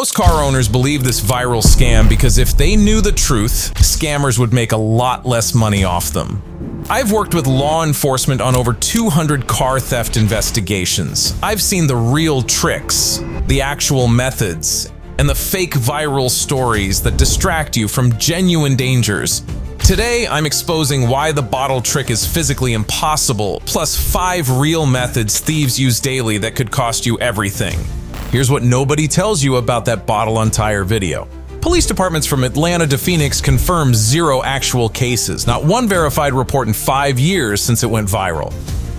Most car owners believe this viral scam because if they knew the truth, scammers would make a lot less money off them. I've worked with law enforcement on over 200 car theft investigations. I've seen the real tricks, the actual methods, and the fake viral stories that distract you from genuine dangers. Today, I'm exposing why the bottle trick is physically impossible, plus 5 real methods thieves use daily that could cost you everything. Here's what nobody tells you about that bottle on tire video. Police departments from Atlanta to Phoenix confirm 0 actual cases, not 1 verified report in 5 years since it went viral.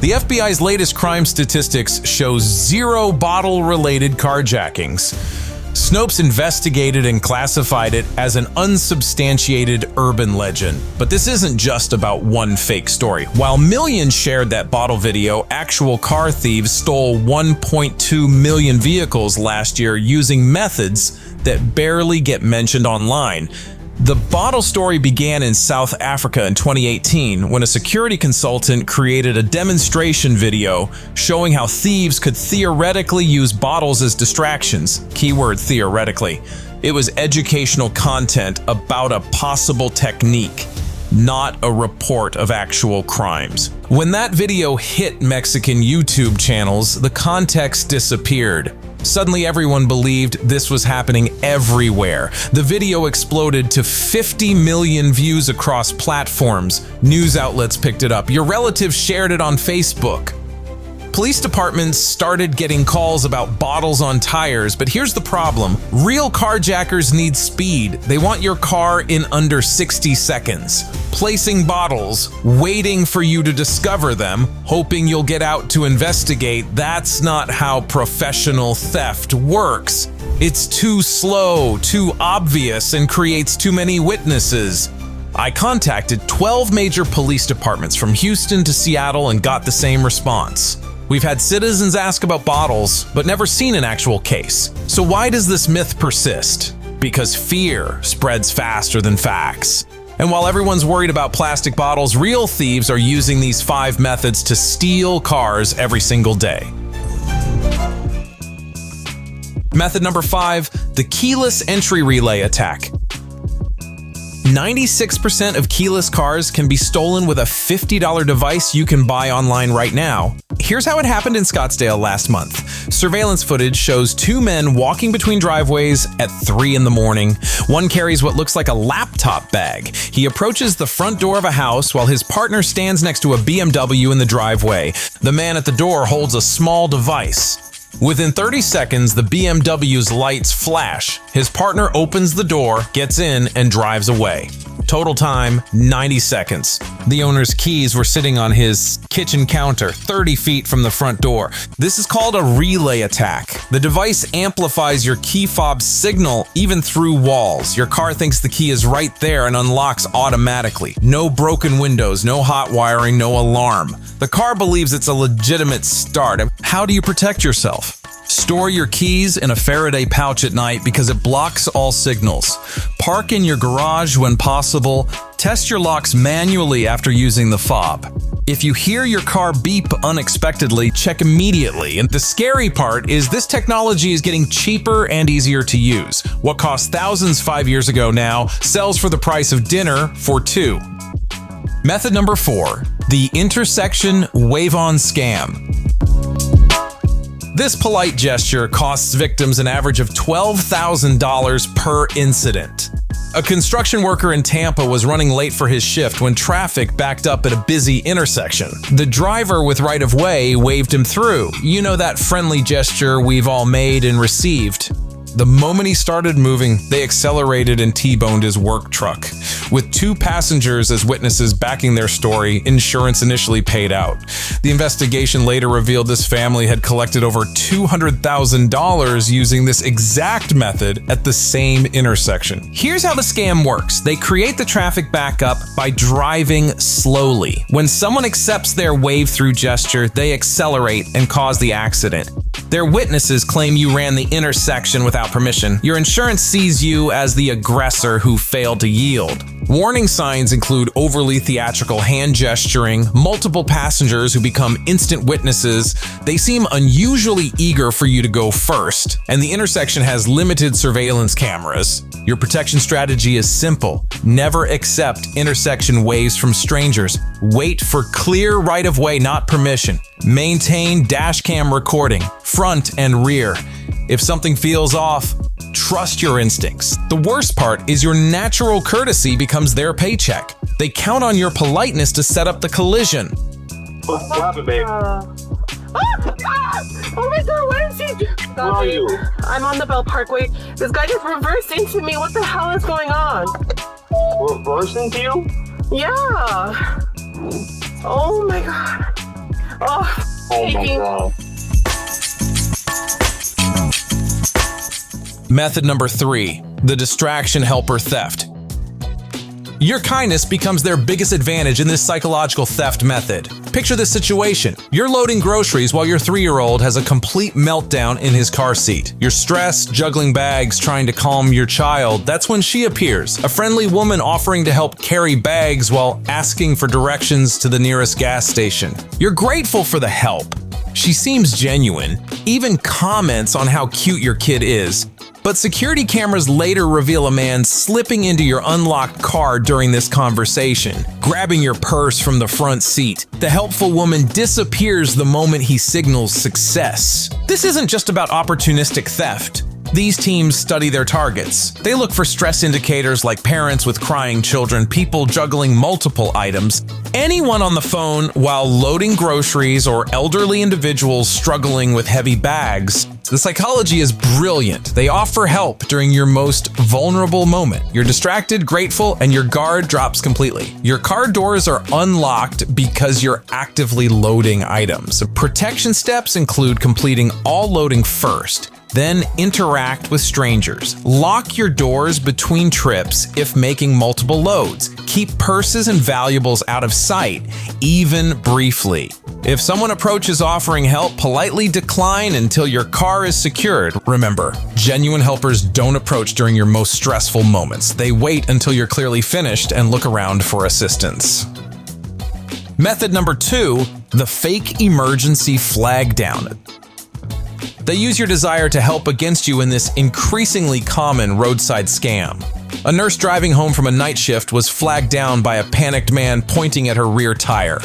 The FBI's latest crime statistics show 0 bottle-related carjackings. Snopes investigated and classified it as an unsubstantiated urban legend. But this isn't just about one fake story. While millions shared that bottle video, actual car thieves stole 1.2 million vehicles last year using methods that barely get mentioned online. The bottle story began in South Africa in 2018 when a security consultant created a demonstration video showing how thieves could theoretically use bottles as distractions. Keyword theoretically. It was educational content about a possible technique, not a report of actual crimes. When that video hit Mexican YouTube channels, the context disappeared. Suddenly everyone believed this was happening everywhere. The video exploded to 50 million views across platforms. News outlets picked it up. Your relatives shared it on Facebook. Police departments started getting calls about bottles on tires, but here's the problem. Real carjackers need speed. They want your car in under 60 seconds. Placing bottles, waiting for you to discover them, hoping you'll get out to investigate, that's not how professional theft works. It's too slow, too obvious, and creates too many witnesses. I contacted 12 major police departments from Houston to Seattle and got the same response. We've had citizens ask about bottles, but never seen an actual case. So why does this myth persist? Because fear spreads faster than facts. And while everyone's worried about plastic bottles, real thieves are using these 5 methods to steal cars every single day. Method number 5, the keyless entry relay attack. 96% of keyless cars can be stolen with a $50 device you can buy online right now. Here's how it happened in Scottsdale last month. Surveillance footage shows 2 men walking between driveways at 3 in the morning. One carries what looks like a laptop bag. He approaches the front door of a house while his partner stands next to a BMW in the driveway. The man at the door holds a small device. Within 30 seconds, the BMW's lights flash. His partner opens the door, gets in, and drives away. Total time, 90 seconds. The owner's keys were sitting on his kitchen counter, 30 feet from the front door. This is called a relay attack. The device amplifies your key fob signal even through walls. Your car thinks the key is right there and unlocks automatically. No broken windows, no hot wiring, no alarm. The car believes it's a legitimate start. How do you protect yourself? Store your keys in a Faraday pouch at night because it blocks all signals. Park in your garage when possible. Test your locks manually after using the fob. If you hear your car beep unexpectedly, check immediately. And the scary part is this technology is getting cheaper and easier to use. What cost thousands 5 years ago now sells for the price of dinner for 2. Method number 4, the intersection wave-on scam. This polite gesture costs victims an average of $12,000 per incident. A construction worker in Tampa was running late for his shift when traffic backed up at a busy intersection. The driver with right-of-way waved him through. You know, that friendly gesture we've all made and received. The moment he started moving, they accelerated and T-boned his work truck. With 2 passengers as witnesses backing their story, insurance initially paid out. The investigation later revealed this family had collected over $200,000 using this exact method at the same intersection. Here's how the scam works. They create the traffic backup by driving slowly. When someone accepts their wave-through gesture, they accelerate and cause the accident. Their witnesses claim you ran the intersection without permission. Your insurance sees you as the aggressor who failed to yield. Warning signs include overly theatrical hand gesturing, multiple passengers who become instant witnesses, they seem unusually eager for you to go first, and the intersection has limited surveillance cameras. Your protection strategy is simple. Never accept intersection waves from strangers. Wait for clear right-of-way, not permission. Maintain dash cam recording, front and rear. If something feels off, trust your instincts. The worst part is your natural courtesy becomes their paycheck. They count on your politeness to set up the collision. What happened, babe? Oh my god, what is he doing? Where are you? I'm on the Bell Parkway. This guy just reversed into me. What the hell is going on? Reversing to you? Yeah. Oh my god. Oh my god. Method number 3, the distraction helper theft. Your kindness becomes their biggest advantage in this psychological theft method. Picture this situation. You're loading groceries while your 3-year-old has a complete meltdown in his car seat. You're stressed, juggling bags, trying to calm your child. That's when she appears, a friendly woman offering to help carry bags while asking for directions to the nearest gas station. You're grateful for the help. She seems genuine, even comments on how cute your kid is. But security cameras later reveal a man slipping into your unlocked car during this conversation, grabbing your purse from the front seat. The helpful woman disappears the moment he signals success. This isn't just about opportunistic theft. These teams study their targets. They look for stress indicators like parents with crying children, people juggling multiple items, anyone on the phone while loading groceries, or elderly individuals struggling with heavy bags. The psychology is brilliant. They offer help during your most vulnerable moment. You're distracted, grateful, and your guard drops completely. Your car doors are unlocked because you're actively loading items. Protection steps include completing all loading first. Then interact with strangers. Lock your doors between trips if making multiple loads. Keep purses and valuables out of sight, even briefly. If someone approaches offering help, politely decline until your car is secured. Remember, genuine helpers don't approach during your most stressful moments. They wait until you're clearly finished and look around for assistance. Method number 2, the fake emergency flag down. They use your desire to help against you in this increasingly common roadside scam. A nurse driving home from a night shift was flagged down by a panicked man pointing at her rear tire.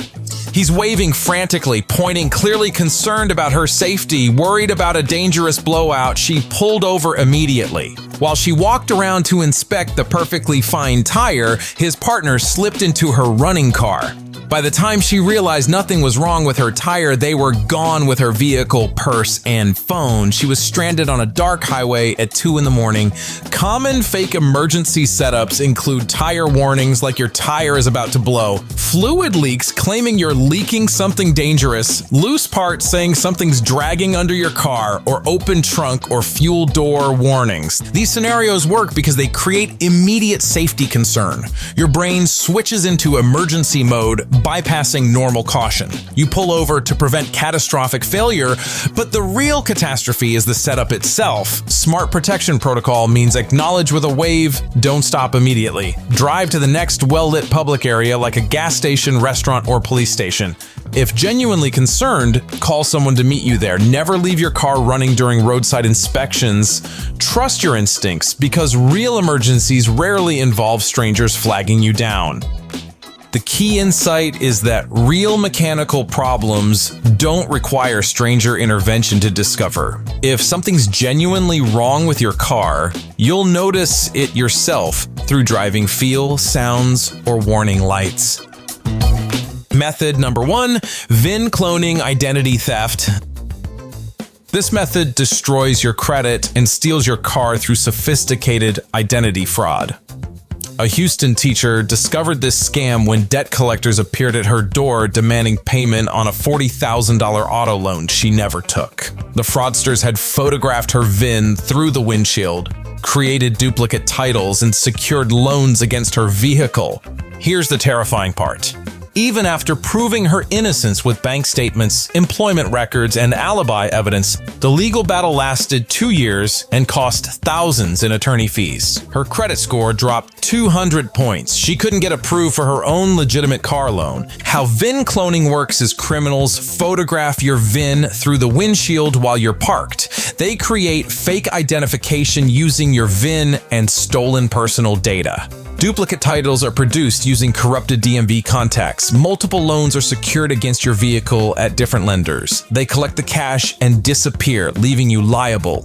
He's waving frantically, pointing, clearly concerned about her safety. Worried about a dangerous blowout, she pulled over immediately. While she walked around to inspect the perfectly fine tire, his partner slipped into her running car. By the time she realized nothing was wrong with her tire, they were gone with her vehicle, purse, and phone. She was stranded on a dark highway at 2 a.m. Common fake emergency setups include tire warnings like your tire is about to blow, fluid leaks claiming you're leaking something dangerous, loose parts saying something's dragging under your car, or open trunk or fuel door warnings. These scenarios work because they create immediate safety concern. Your brain switches into emergency mode, bypassing normal caution. You pull over to prevent catastrophic failure, but the real catastrophe is the setup itself. Smart protection protocol means acknowledge with a wave, don't stop immediately. Drive to the next well-lit public area like a gas station, restaurant, or police station. If genuinely concerned, call someone to meet you there. Never leave your car running during roadside inspections. Trust your instincts, because real emergencies rarely involve strangers flagging you down. The key insight is that real mechanical problems don't require stranger intervention to discover. If something's genuinely wrong with your car, you'll notice it yourself through driving feel, sounds, or warning lights. Method number 1, VIN cloning identity theft. This method destroys your credit and steals your car through sophisticated identity fraud. A Houston teacher discovered this scam when debt collectors appeared at her door demanding payment on a $40,000 auto loan she never took. The fraudsters had photographed her VIN through the windshield, created duplicate titles, and secured loans against her vehicle. Here's the terrifying part. Even after proving her innocence with bank statements, employment records, and alibi evidence, the legal battle lasted 2 years and cost thousands in attorney fees. Her credit score dropped 200 points. She couldn't get approved for her own legitimate car loan. How VIN cloning works is criminals photograph your VIN through the windshield while you're parked. They create fake identification using your VIN and stolen personal data. Duplicate titles are produced using corrupted DMV contacts. Multiple loans are secured against your vehicle at different lenders. They collect the cash and disappear, leaving you liable.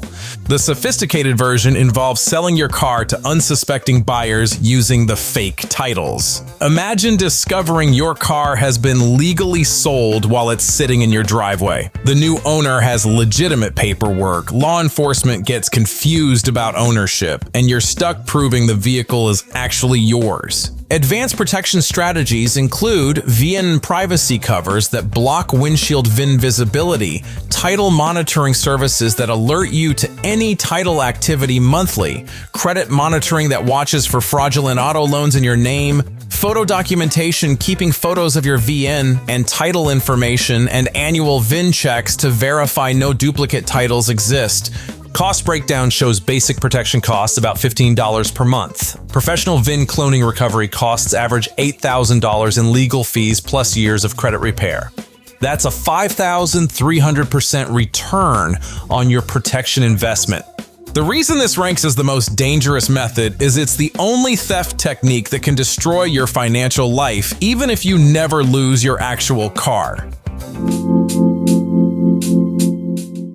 The sophisticated version involves selling your car to unsuspecting buyers using the fake titles. Imagine discovering your car has been legally sold while it's sitting in your driveway. The new owner has legitimate paperwork, law enforcement gets confused about ownership, and you're stuck proving the vehicle is actually yours. Advanced protection strategies include VIN privacy covers that block windshield VIN visibility, title monitoring services that alert you to any title activity monthly, credit monitoring that watches for fraudulent auto loans in your name, photo documentation keeping photos of your VIN and title information, and annual VIN checks to verify no duplicate titles exist. Cost breakdown shows basic protection costs about $15 per month. Professional VIN cloning recovery costs average $8,000 in legal fees plus years of credit repair. That's a 5,300% return on your protection investment. The reason this ranks as the most dangerous method is it's the only theft technique that can destroy your financial life, even if you never lose your actual car.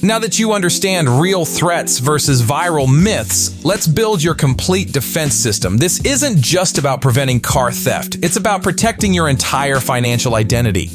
Now that you understand real threats versus viral myths, let's build your complete defense system. This isn't just about preventing car theft. It's about protecting your entire financial identity.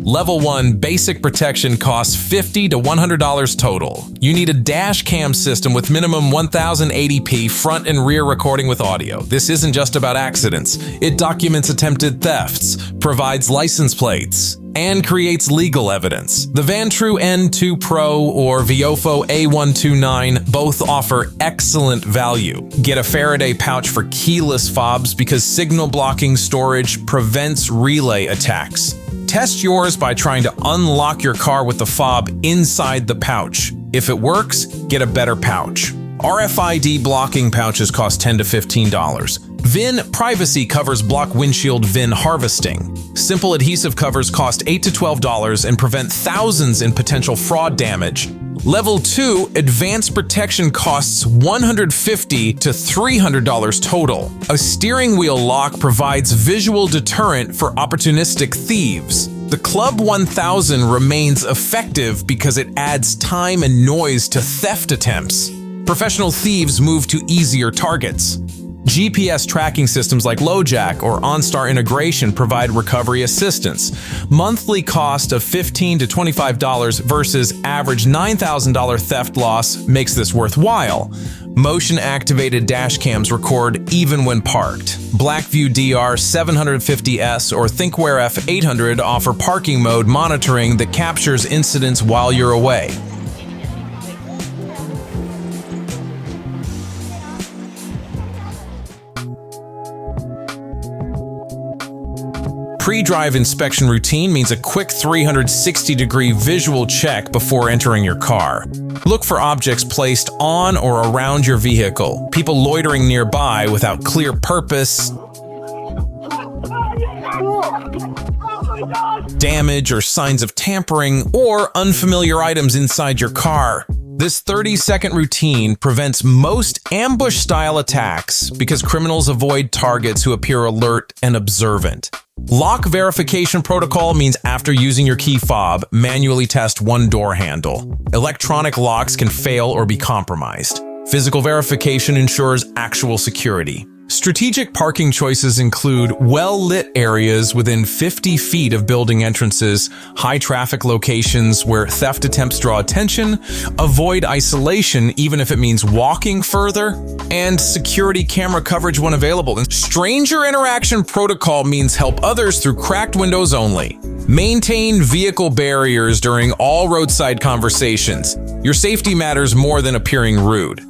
Level 1 basic protection costs $50 to $100 total. You need a dash cam system with minimum 1080p front and rear recording with audio. This isn't just about accidents. It documents attempted thefts, provides license plates, and creates legal evidence. The Vantrue N2 Pro or Viofo A129 both offer excellent value. Get a Faraday pouch for keyless fobs because signal blocking storage prevents relay attacks. Test yours by trying to unlock your car with the fob inside the pouch. If it works, get a better pouch. RFID blocking pouches cost $10 to $15. VIN privacy covers block windshield VIN harvesting. Simple adhesive covers cost $8 to $12 and prevent thousands in potential fraud damage. Level 2 advanced protection costs $150 to $300 total. A steering wheel lock provides visual deterrent for opportunistic thieves. The Club 1000 remains effective because it adds time and noise to theft attempts. Professional thieves move to easier targets. GPS tracking systems like LoJack or OnStar integration provide recovery assistance. Monthly cost of $15 to $25 versus average $9,000 theft loss makes this worthwhile. Motion-activated dash cams record even when parked. Blackview DR 750S or ThinkWare F800 offer parking mode monitoring that captures incidents while you're away. Pre-drive inspection routine means a quick 360-degree visual check before entering your car. Look for objects placed on or around your vehicle, people loitering nearby without clear purpose, damage or signs of tampering, or unfamiliar items inside your car. This 30-second routine prevents most ambush-style attacks because criminals avoid targets who appear alert and observant. Lock verification protocol means after using your key fob, manually test one door handle. Electronic locks can fail or be compromised. Physical verification ensures actual security. Strategic parking choices include well-lit areas within 50 feet of building entrances, high-traffic locations where theft attempts draw attention, avoid isolation even if it means walking further, and security camera coverage when available. And stranger interaction protocol means help others through cracked windows only. Maintain vehicle barriers during all roadside conversations. Your safety matters more than appeering rude.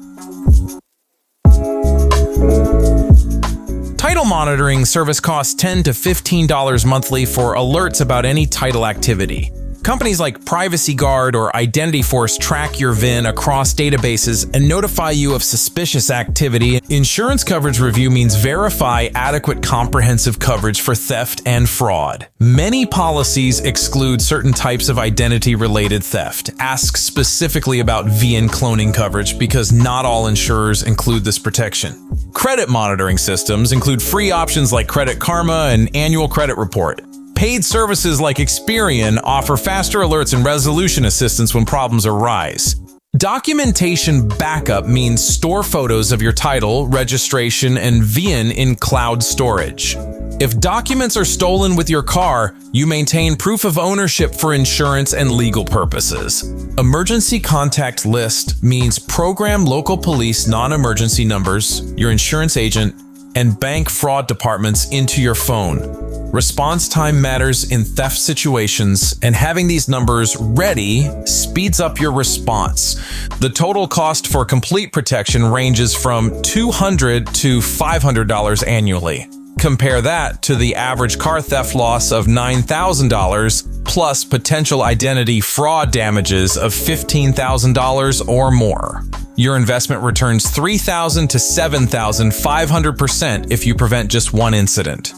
Title Title monitoring service costs $10 to $15 monthly for alerts about any title activity. Companies like Privacy Guard or Identity Force track your VIN across databases and notify you of suspicious activity. Insurance coverage review means verify adequate comprehensive coverage for theft and fraud. Many policies exclude certain types of identity-related theft. Ask specifically about VIN cloning coverage because not all insurers include this protection. Credit monitoring systems include free options like Credit Karma and Annual Credit Report. Paid services like Experian offer faster alerts and resolution assistance when problems arise. Documentation backup means store photos of your title, registration, and VIN in cloud storage. If documents are stolen with your car, you maintain proof of ownership for insurance and legal purposes. Emergency contact list means program local police non-emergency numbers, your insurance agent, and bank fraud departments into your phone. Response time matters in theft situations, and having these numbers ready speeds up your response. The total cost for complete protection ranges from $200 to $500 annually. Compare that to the average car theft loss of $9,000 plus potential identity fraud damages of $15,000 or more. Your investment returns 3,000 to 7,500% if you prevent just one incident.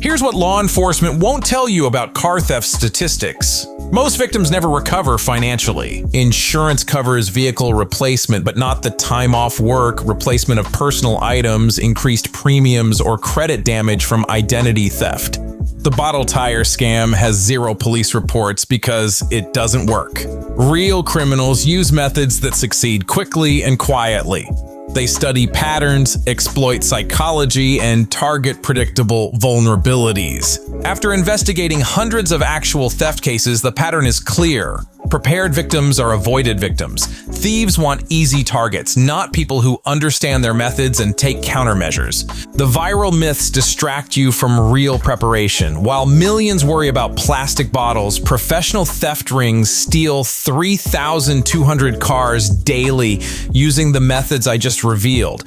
Here's what law enforcement won't tell you about car theft statistics. Most victims never recover financially. Insurance covers vehicle replacement, but not the time off work, replacement of personal items, increased premiums, or credit damage from identity theft. The bottle tire scam has 0 police reports because it doesn't work. Real criminals use methods that succeed quickly and quietly. They study patterns, exploit psychology, and target predictable vulnerabilities. After investigating hundreds of actual theft cases, the pattern is clear. Prepared victims are avoided victims. Thieves want easy targets, not people who understand their methods and take countermeasures. The viral myths distract you from real preparation. While millions worry about plastic bottles, professional theft rings steal 3,200 cars daily using the methods I just revealed.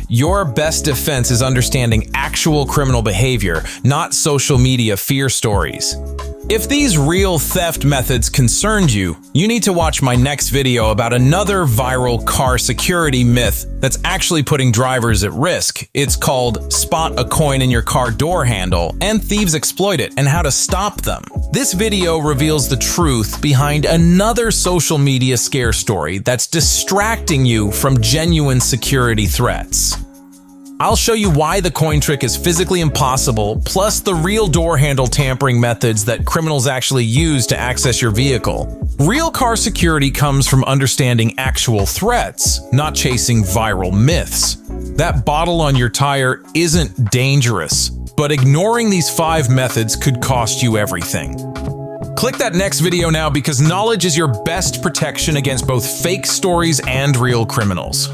Your best defense is understanding actual criminal behavior, not social media fear stories. If these real theft methods concerned you, you need to watch my next video about another viral car security myth that's actually putting drivers at risk. It's called Spot a Coin in Your Car Door Handle, and thieves exploit it, and how to stop them. This video reveals the truth behind another social media scare story that's distracting you from genuine security threats. I'll show you why the coin trick is physically impossible, plus the real door handle tampering methods that criminals actually use to access your vehicle. Real car security comes from understanding actual threats, not chasing viral myths. That bottle on your tire isn't dangerous, but ignoring these 5 methods could cost you everything. Click that next video now because knowledge is your best protection against both fake stories and real criminals.